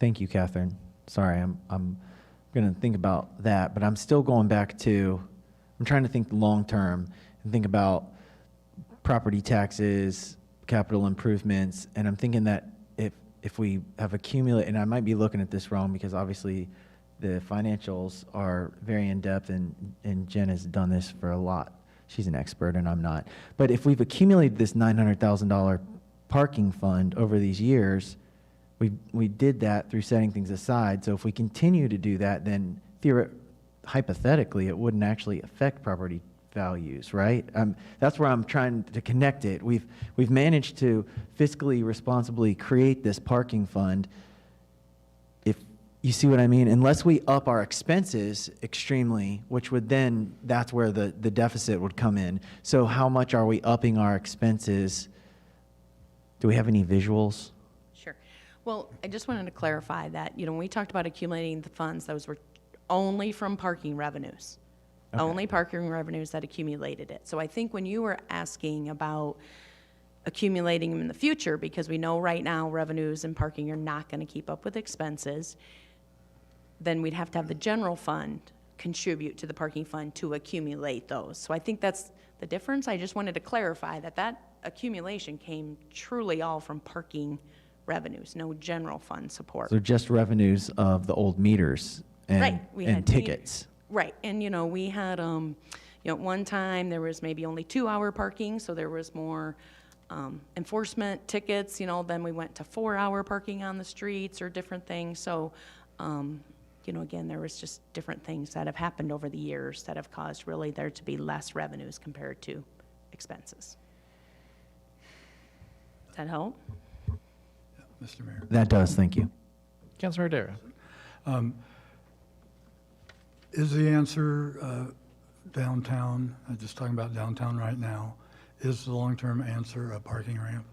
thank you, Catherine. Sorry, I'm going to think about that, but I'm still going back to, I'm trying to think long-term and think about property taxes, capital improvements, and I'm thinking that if we have accumulated, and I might be looking at this wrong because obviously the financials are very in-depth, and Jen has done this for a lot. She's an expert and I'm not. But if we've accumulated this $900,000 parking fund over these years, we did that through setting things aside. So if we continue to do that, then hypothetically, it wouldn't actually affect property values, right? That's where I'm trying to connect it. We've managed to fiscally responsibly create this parking fund. If you see what I mean, unless we up our expenses extremely, which would then, that's where the deficit would come in. So how much are we upping our expenses? Do we have any visuals? Sure. Well, I just wanted to clarify that, when we talked about accumulating the funds, those were only from parking revenues. Okay. Only parking revenues that accumulated it. So I think when you were asking about accumulating them in the future, because we know right now revenues and parking are not going to keep up with expenses, then we'd have to have the general fund contribute to the parking fund to accumulate those. So I think that's the difference. I just wanted to clarify that accumulation came truly all from parking revenues, no general fund support. So just revenues of the old meters and, Right, we and had tickets. Right, and we had, one time there was maybe only 2-hour parking, so there was more enforcement tickets, then we went to 4-hour parking on the streets or different things. So, again, there was just different things that have happened over the years that have caused really there to be less revenues compared to expenses. Does that help? Mr. Mayor. That does, thank you. Councilor Ardera? Is the answer downtown, just talking about downtown right now, is the long-term answer a parking ramp?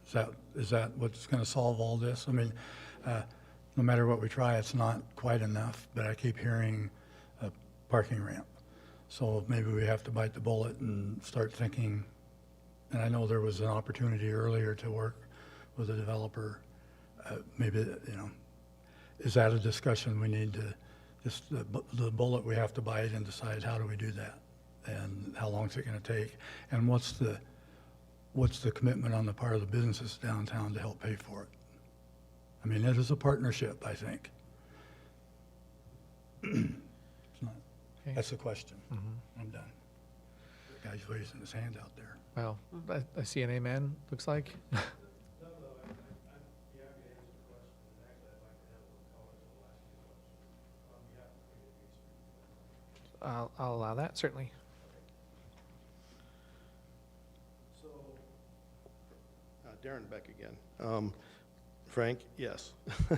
Is that what's going to solve all this? I mean, no matter what we try, it's not quite enough, but I keep hearing a parking ramp. So maybe we have to bite the bullet and start thinking and I know there was an opportunity earlier to work with a developer, maybe, is that a discussion we need to, just the bullet we have to bite and decide how do we do that? And how long is it gonna take? And what's the commitment on the part of the businesses downtown to help pay for it? I mean, it is a partnership, I think. It's not- Okay. That's the question. I'm done. The guy's raising his hand out there. Well, I see an amen, looks like. I'll allow that, certainly. Darren Beck again. Frank, yes,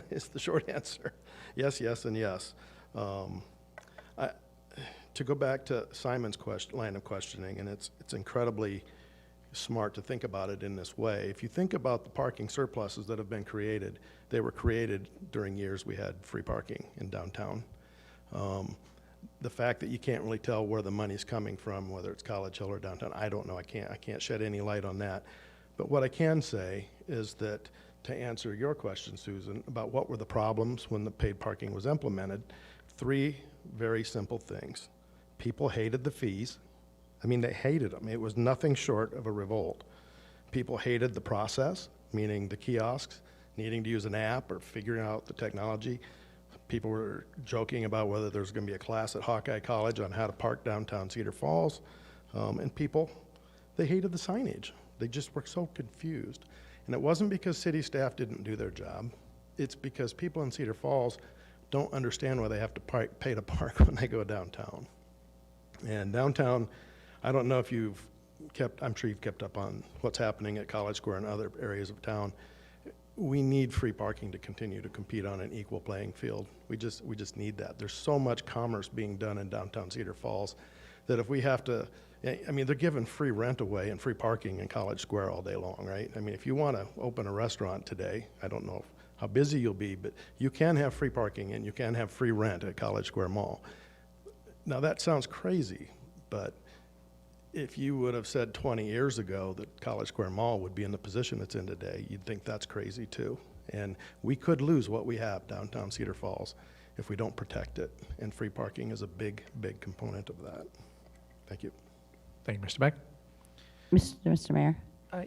is the short answer. Yes, yes, and yes. To go back to Simon's line of questioning, and it's incredibly smart to think about it in this way. If you think about the parking surpluses that have been created, they were created during years we had free parking in downtown. The fact that you can't really tell where the money's coming from, whether it's College Hill or downtown, I don't know. I can't shed any light on that. But what I can say is that, to answer your question, Susan, about what were the problems when the paid parking was implemented, 3 very simple things. People hated the fees. I mean, they hated them. It was nothing short of a revolt. People hated the process, meaning the kiosks, needing to use an app or figuring out the technology. People were joking about whether there was going to be a class at Hawkeye College on how to park downtown Cedar Falls. And people, they hated the signage. They just were so confused. And it wasn't because city staff didn't do their job. It's because people in Cedar Falls don't understand why they have to pay to park when they go downtown. And downtown, I don't know if I'm sure you've kept up on what's happening at College Square and other areas of town. We need free parking to continue to compete on an equal playing field. We just need that. There's so much commerce being done in downtown Cedar Falls that if we have to, I mean, they're giving free rent away and free parking in College Square all day long, right? I mean, if you want to open a restaurant today, I don't know how busy you'll be, but you can have free parking and you can have free rent at College Square Mall. Now, that sounds crazy, but if you would have said 20 years ago that College Square Mall would be in the position it's in today, you'd think that's crazy too. And we could lose what we have downtown Cedar Falls if we don't protect it. And free parking is a big, big component of that. Thank you. Thank you, Mr. Beck. Mr. Mayor,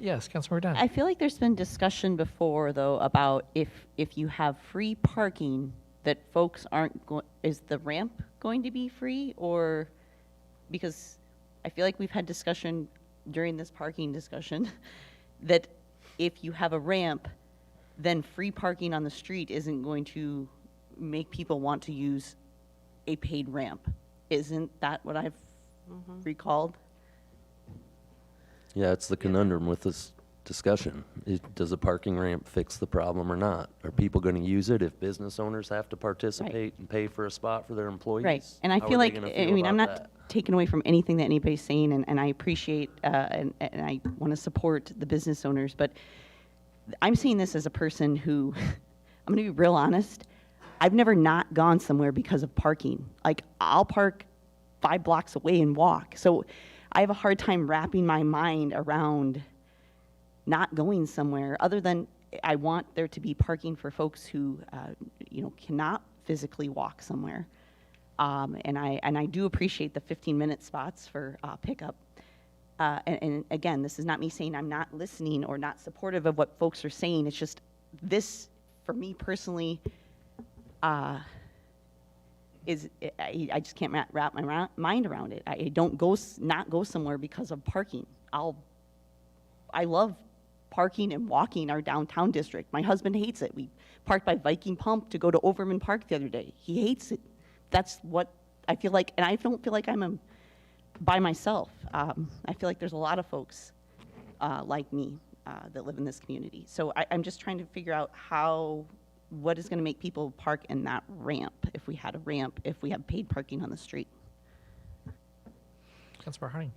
Yes, Councilmember Dunn. I feel like there's been discussion before, though, about if you have free parking, that folks aren't going, is the ramp going to be free? Or, because I feel like we've had discussion during this parking discussion, that if you have a ramp, then free parking on the street isn't going to make people want to use a paid ramp. Isn't that what I've recalled? Yeah, it's the conundrum with this discussion. Does a parking ramp fix the problem or not? Are people going to use it if business owners have to participate and pay for a spot for their employees? Right, and I How feel are they like, gonna I feel mean, I'm about not that? taking away from anything that anybody's saying, and I appreciate, and I want to support the business owners, but I'm seeing this as a person who, I'm going to be real honest, I've never not gone somewhere because of parking. Like, I'll park 5 blocks away and walk. So I have a hard time wrapping my mind around not going somewhere, other than I want there to be parking for folks who, cannot physically walk somewhere. And I do appreciate the 15-minute spots for pickup. And again, this is not me saying I'm not listening or not supportive of what folks are saying. It's just this, for me personally, I just can't wrap my mind around it. I don't not go somewhere because of parking. I love parking and walking our downtown district. My husband hates it. We parked by Viking Pump to go to Overman Park the other day. He hates it. That's what I feel like, and I don't feel like I'm by myself. I feel like there's a lot of folks like me that live in this community. So I'm just trying to figure out what is going to make people park in that ramp, if we had a ramp, if we have paid parking on the street. Councilmember Harding.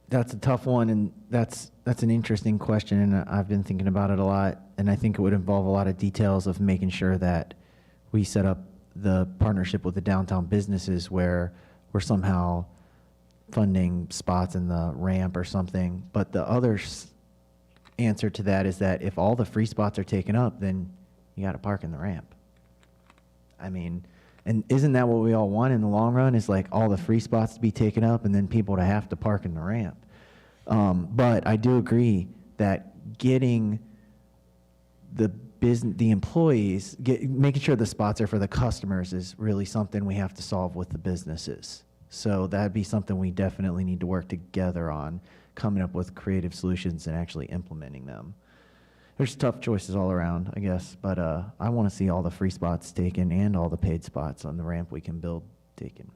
That's a tough one, and that's an interesting question, and I've been thinking about it a lot, and I think it would involve a lot of details of making sure that we set up the partnership with the downtown businesses where we're somehow funding spots in the ramp or something. But the other answer to that is that if all the free spots are taken up, then you got to park in the ramp. I mean, and isn't that what we all want in the long run, is like all the free spots to be taken up and then people to have to park in the ramp? But I do agree that getting the employees, making sure the spots are for the customers is really something we have to solve with the businesses. So that'd be something we definitely need to work together on, coming up with creative solutions and actually implementing them. There's tough choices all around, I guess, but I want to see all the free spots taken and all the paid spots on the ramp we can build taken.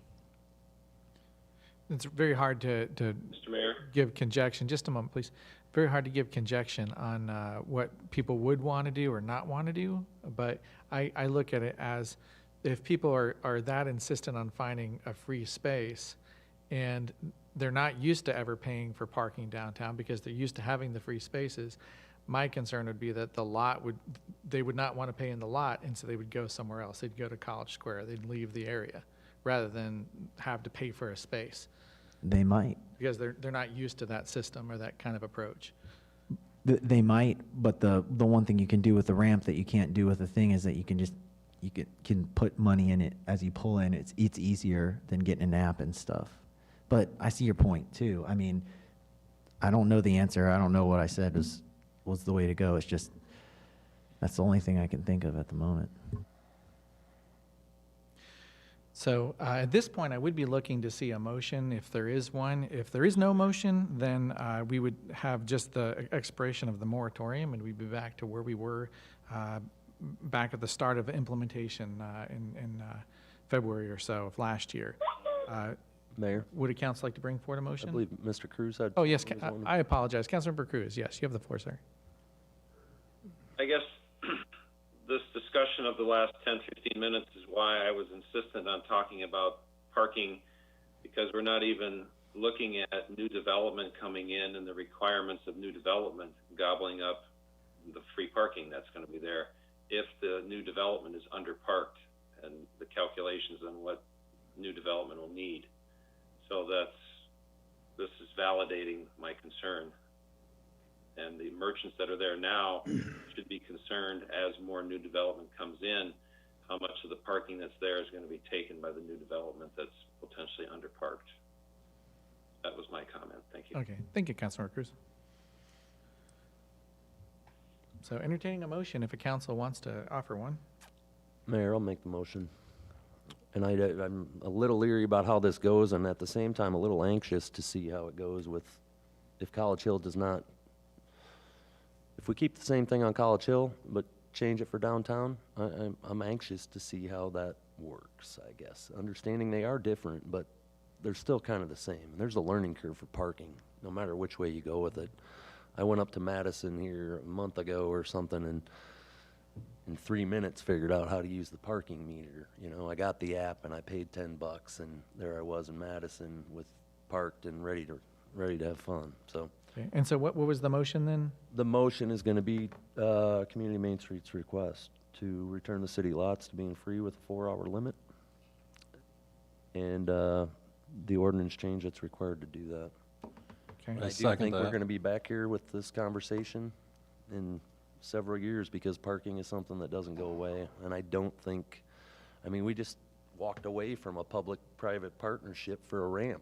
It's very hard to Mr. Mayor? give conjecture. Just a moment, please. Very hard to give conjecture on what people would want to do or not want to do. But I look at it as if people are that insistent on finding a free space and they're not used to ever paying for parking downtown because they're used to having the free spaces, my concern would be that they would not want to pay in the lot, and so they would go somewhere else. They'd go to College Square. They'd leave the area rather than have to pay for a space. They might. Because they're not used to that system or that kind of approach. They might, but the one thing you can do with the ramp that you can't do with the thing is that you can put money in it as you pull in. It's easier than getting an app and stuff. But I see your point too. I mean, I don't know the answer. I don't know what I said was the way to go. It's just that's the only thing I can think of at the moment. So at this point, I would be looking to see a motion if there is one. If there is no motion, then we would have just the expiration of the moratorium, and we'd be back to where we were back at the start of implementation in February or so of last year. Mayor, Would a council like to bring forward a I motion? believe Mr. Cruz had. Oh, yes, was one. I apologize. Councilmember Cruz, yes, you have the floor, sir. I guess this discussion of the last 10, 15 minutes is why I was insistent on talking about parking, because we're not even looking at new development coming in and the requirements of new development gobbling up the free parking that's going to be there if the new development is underparked and the calculations on what new development will need. So this is validating my concern. And the merchants that are there now should be concerned as more new development comes in, how much of the parking that's there is going to be taken by the new development that's potentially underparked. That was my comment. Thank you. Okay, thank you, Councilmember Cruz. So entertaining a motion if a council wants to offer one. Mayor, I'll make the motion. And I'm a little leery about how this goes, and at the same time, a little anxious to see how it goes with, if College Hill does not, if we keep the same thing on College Hill, but change it for downtown, I'm anxious to see how that works, I guess. Understanding they are different, but they're still kind of the same. There's a learning curve for parking, no matter which way you go with it. I went up to Madison here a month ago or something, and in 3 minutes figured out how to use the parking meter. You know, I got the app and I paid $10, and there I was in Madison with parked and ready to have fun. So. Okay. And so what was the motion then? The motion is going to be Community Main Street's request to return the city lots to being free with a 4-hour limit, and the ordinance change that's required to do that. Okay. I do think we're going to be back here with this conversation in several years, because parking is something that doesn't go away. And I don't think, I mean, we just walked away from a public-private partnership for a ramp,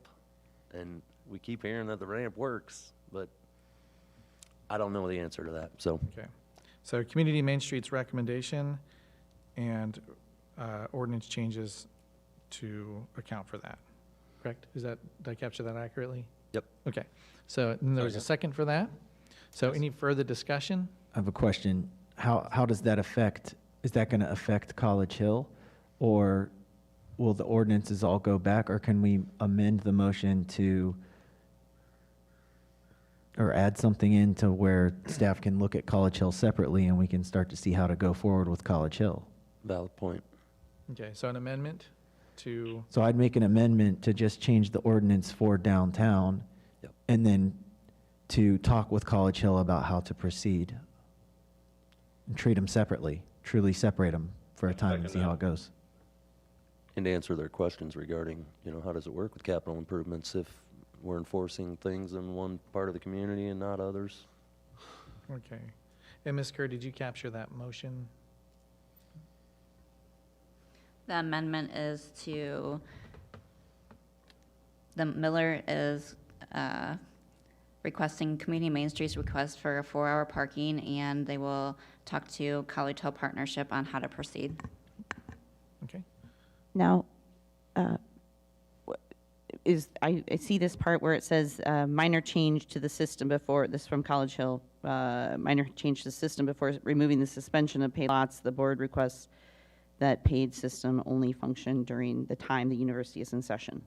and we keep hearing that the ramp works, but I don't know the answer to that, so. Okay. So Community Main Street's recommendation and ordinance changes to account for that, correct? Did I capture that accurately? Yep. Okay. So then there was a second for that. So any further discussion? I have a question. How does that affect, is that going to affect College Hill? Or will the ordinances all go back? Or can we amend the motion to, or add something in to where staff can look at College Hill separately and we can start to see how to go forward with College Hill? Valid point. Okay, so an amendment to, So I'd make an amendment to just change the ordinance for downtown. Yep. And then to talk with College Hill about how to proceed. And treat them separately, truly separate them for a time and see how it goes. And to answer their questions regarding, you know, how does it work with capital improvements? we're enforcing things in one part of the community and not others. Okay. And Ms. Kerr, did you capture that motion? The amendment is Miller is requesting Community Main Street's request for a 4-hour parking, and they will talk to College Hill Partnership on how to proceed. Okay. Now, I see this part where it says minor change to the system before, this from College Hill, minor change to the system before removing the suspension of paid lots. The board requests that paid system only function during the time the university is in session.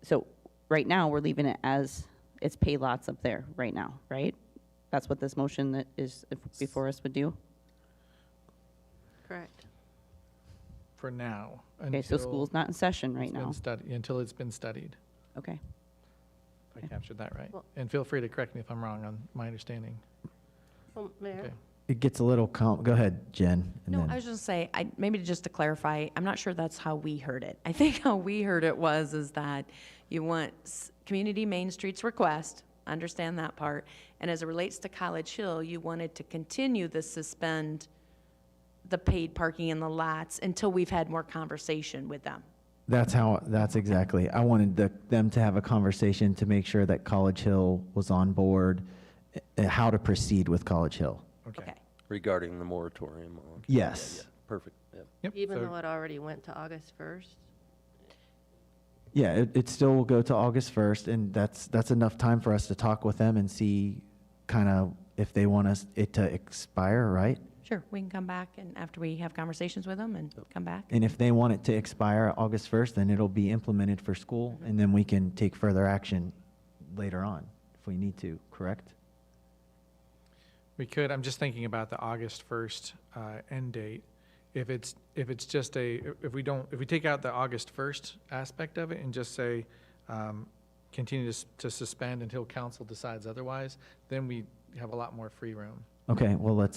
So right now, we're leaving it as it's paid lots up there right now, right? That's what this motion that is before us would do? Correct. For now. Okay, so school's not in session right now. Until it's been studied. Okay. If I captured that right. Well- And feel free to correct me if I'm wrong on my understanding. Well, Mayor? Okay. It gets a little go ahead, Jen. And No, then- I was just say, maybe just to clarify, I'm not sure that's how we heard it. I think how we heard it is that you want Community Main Street's request, understand that part, and as it relates to College Hill, you wanted to continue to suspend the paid parking in the lots until we've had more conversation with them. That's exactly. I wanted them to have a conversation to make sure that College Hill was on board, how to proceed with College Hill. Okay. Regarding the moratorium. on- Yes. Yeah, perfect, yeah. Yep. Even so- though it already went to August 1st? Yeah, it still will go to August 1st, and that's enough time for us to talk with them and see kind of if they want it to expire, right? Sure, we can come back and after we have conversations with them and come back. And if they want it to expire August 1st, then it'll be implemented for school, and then we can take further action later on if we need to, correct? We could, I'm just thinking about the August 1st end date. If it's just if we take out the August 1st aspect of it and just say, continue to suspend until council decides otherwise, then we have a lot more free room. Okay, well,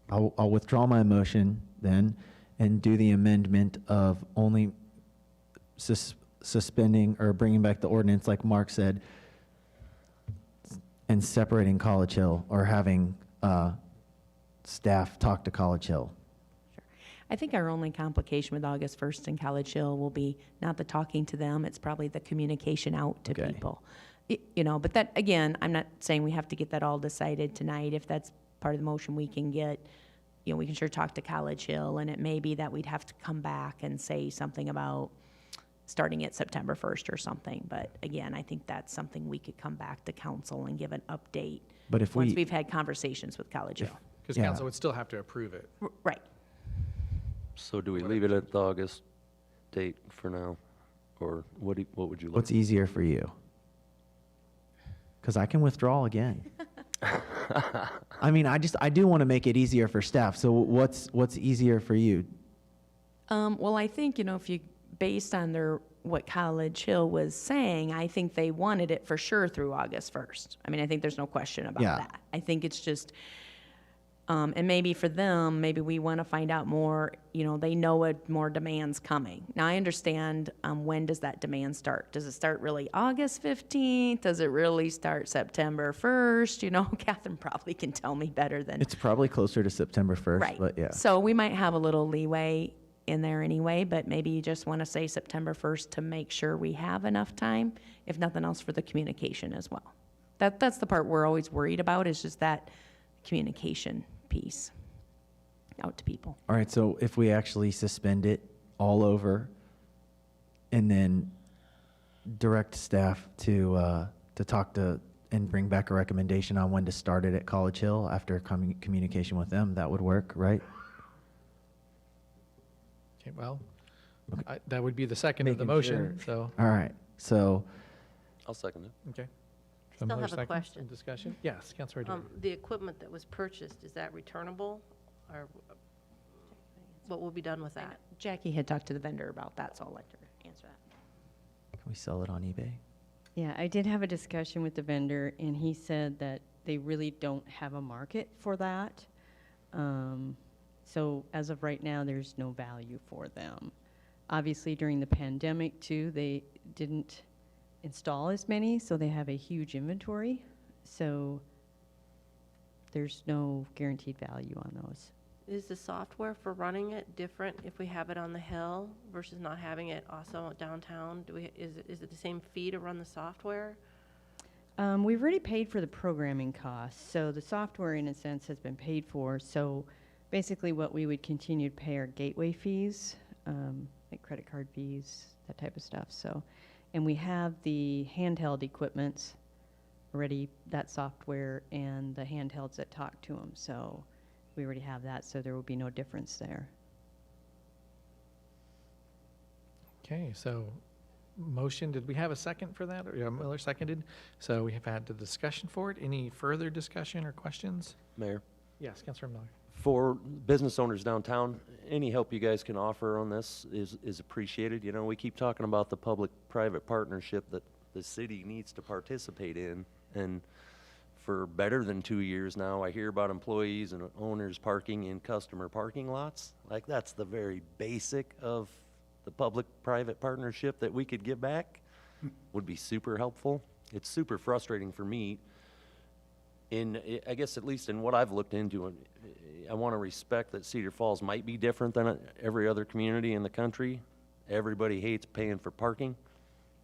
I'll withdraw my motion then and do the amendment of only suspending or bringing back the ordinance, like Mark said, and separating College Hill or having staff talk to College Hill. I think our only complication with August 1st and College Hill will be not the talking to them, it's probably the communication out to Okay. people. But that, again, I'm not saying we have to get that all decided tonight. If that's part of the motion we can get, we can sure talk to College Hill, and it may be that we'd have to come back and say something about starting at September 1st or something. But again, I think that's something we could come back to council and give an update But if once we, we've had conversations with College Hill. Because Yeah. council would still have to approve it. Right. So do we leave it at the August date for now? Or what would you like? what's easier for you? Because I can withdraw again. I mean, I do want to make it easier for staff. So what's easier for you? Well, I think, if you, based on what College Hill was saying, I think they wanted it for sure through August 1st. I mean, I think there's no question about Yeah. that. I think it's just, and maybe for them, maybe we want to find out more, they know more demand's coming. Now, I understand, when does that demand start? Does it start really August 15th? Does it really start September 1st? Catherine probably can tell me better than. It's probably closer to September 1st, Right. but yeah. So we might have a little leeway in there anyway, but maybe you just want to say September 1st to make sure we have enough time, if nothing else for the communication as well. That's the part we're always worried about, is just that communication piece out to people. All right, so if we actually suspend it all over and then direct staff to talk to and bring back a recommendation on when to start it at College Hill after communication with them, that would work, right? Okay, well, that would be the second of the Making motion, sure. so, All right, so I'll second it. okay. Still Miller have a seconds question. in discussion? Yes, Councilor Adair. The equipment that was purchased, is that returnable? Or what will be done with that? Jackie had talked to the vendor about that, so I'll let her answer that. can we sell it on eBay? Yeah, I did have a discussion with the vendor, and he said that they really don't have a market for that. So as of right now, there's no value for them. Obviously, during the pandemic too, they didn't install as many, so they have a huge inventory. So there's no guaranteed value on those. Is the software for running it different if we have it on the hill versus not having it also downtown? Is it the same fee to run the software? We've already paid for the programming costs, so the software, in a sense, has been paid for. So basically, what we would continue to pay are gateway fees, like credit card fees, that type of stuff. So, and we have the handheld equipments already, that software, and the handhelds that talk to them. So we already have that, so there will be no difference there. Okay, so motion, did we have a second for that? Yeah, Miller seconded. So we have had the discussion for it. Any further discussion or questions? Mayor, Yes, Councilor Miller. for business owners downtown, any help you guys can offer on this is appreciated. You know, we keep talking about the public-private partnership that the city needs to participate in, and for better than 2 years now, I hear about employees and owners parking in customer parking lots. Like, that's the very basic of the public-private partnership that we could give back. Would be super helpful. It's super frustrating for me. I guess at least in what I've looked into, I want to respect that Cedar Falls might be different than every other community in the country. Everybody hates paying for parking,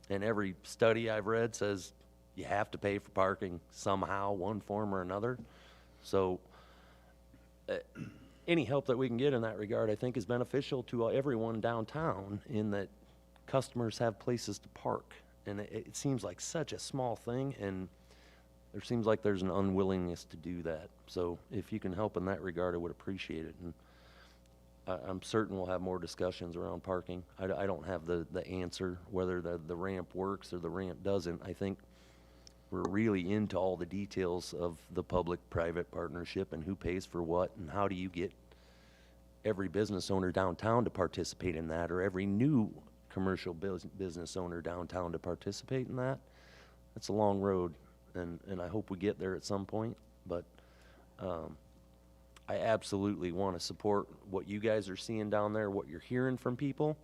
and every study I've read says you have to pay for parking somehow, one form or another. So any help that we can get in that regard, I think, is beneficial to everyone downtown, in that customers have places to park. And it seems like such a small thing, and there seems like there's an unwillingness to do that. So if you can help in that regard, I would appreciate it. And I'm certain we'll have more discussions around parking. I don't have the answer whether the ramp works or the ramp doesn't. I think we're really into all the details of the public-private partnership and who pays for what, and how do you get every business owner downtown to participate in that, or every new commercial business owner downtown to participate in that. It's a long road, and I hope we get there at some point, but I absolutely want to support what you guys are seeing down there, what you're hearing from people,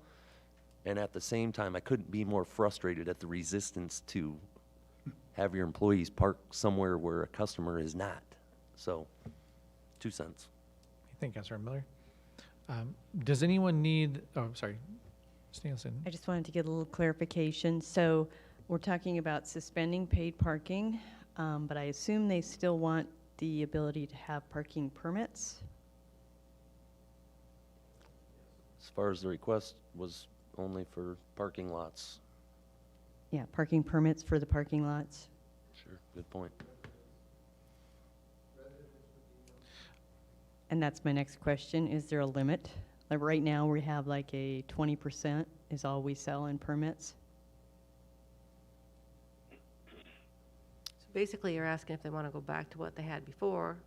and at the same time, I couldn't be more frustrated at the resistance to have your employees park somewhere where a customer is not. So, 2 cents. Thank you, Councilor Miller. Does anyone need, oh, sorry, Stanson. I just wanted to get a little clarification. So we're talking about suspending paid parking, but I assume they still want the ability to have parking permits? As far as the request was only for parking lots. Yeah, parking permits for the parking lots. Sure, good point. And that's my next question. Is there a limit? Like right now, we have like a 20% is all we sell in permits. So basically, you're asking if they want to go back to what they had before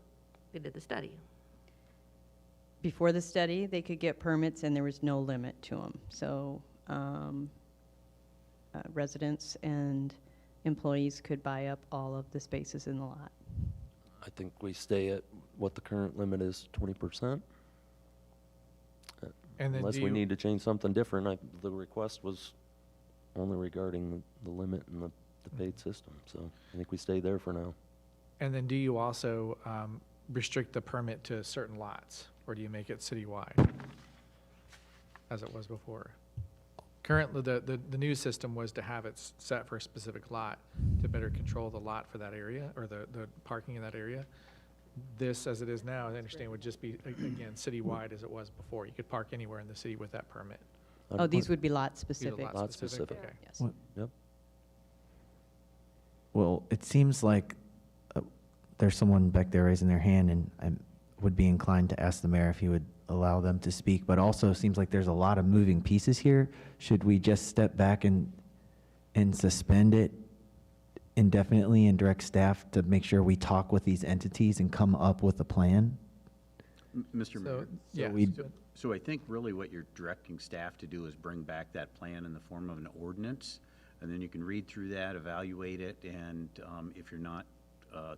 they did the study. Before the study, they could get permits and there was no limit to them. So residents and employees could buy up all of the spaces in the lot. I think we stay at what the current limit is, 20%. And then Unless do we you- need to change something different. The request was only regarding the limit and the paid system. So I think we stay there for now. And then do you also restrict the permit to certain lots, or do you make it citywide, as it was before? Currently, the new system was to have it set for a specific lot to better control the lot for that area, or the parking in that area. This, as it is now, I understand, would just be, again, citywide as it was before. You could park anywhere in the city with that permit. Oh, these would be lot These are specific. Lot specific. Okay. Yes. What- Yep. Well, it seems like there's someone back there raising their hand, and I would be inclined to ask the mayor if he would allow them to speak, but also seems like there's a lot of moving pieces here. Should we just step back and suspend it indefinitely and direct staff to make sure we talk with these entities and come up with a plan? Mr. So, Mayor, yeah. we- so I think really what you're directing staff to do is bring back that plan in the form of an ordinance, and then you can read through that, evaluate it, and if you're not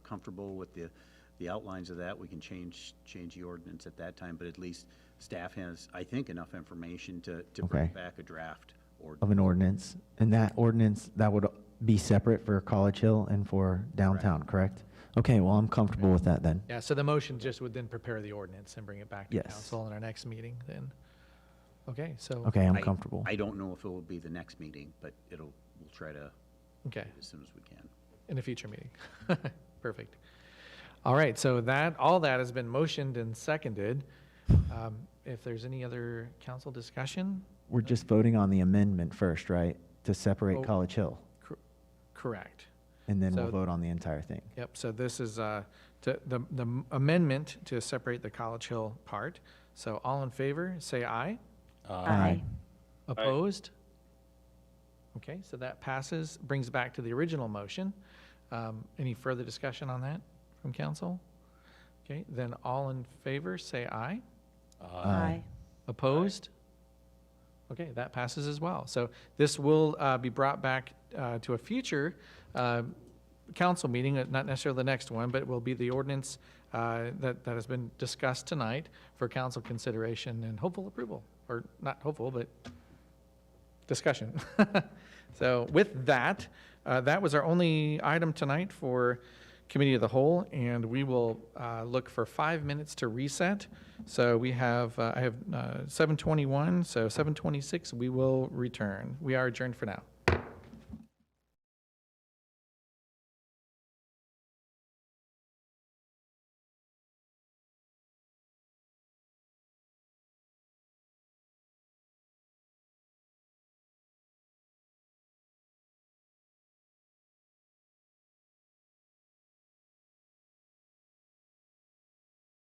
comfortable with the the outlines of that, we can change the ordinance at that time, but at least staff has, I think, enough information to bring Okay. back a draft ordinance. Of an ordinance, and that ordinance, that would be separate for College Hill and for downtown, correct? Okay, well, I'm comfortable with that then. Yeah, so the motion just would then prepare the ordinance and bring it back to Yes. council in our next meeting then. Okay, so. Okay, I'm I- comfortable. I don't know if it will be the next meeting, but we'll try to, Okay, as soon as we can. in a future meeting. Perfect. All right, so all that has been motioned and seconded. If there's any other council discussion? We're just voting on the amendment first, right? To separate Oh. College Hill, Correct. and then we'll So- vote on the entire thing. Yep, so this is the amendment to separate the College Hill part. So all in favor, say aye. Aye. Opposed? Okay, so that passes, brings back to the original motion. Any further discussion on that from council? Okay, then all in favor, say aye. Aye. Opposed? Okay, that passes as well. So this will be brought back to a future council meeting, not necessarily the next one, but it will be the ordinance that has been discussed tonight for council consideration and hopeful approval, or not hopeful, but discussion. So with that, that was our only item tonight for Committee of the Whole, and we will look for 5 minutes to reset. So we have, I have 7:21, so 7:26, we will return. We are adjourned for now.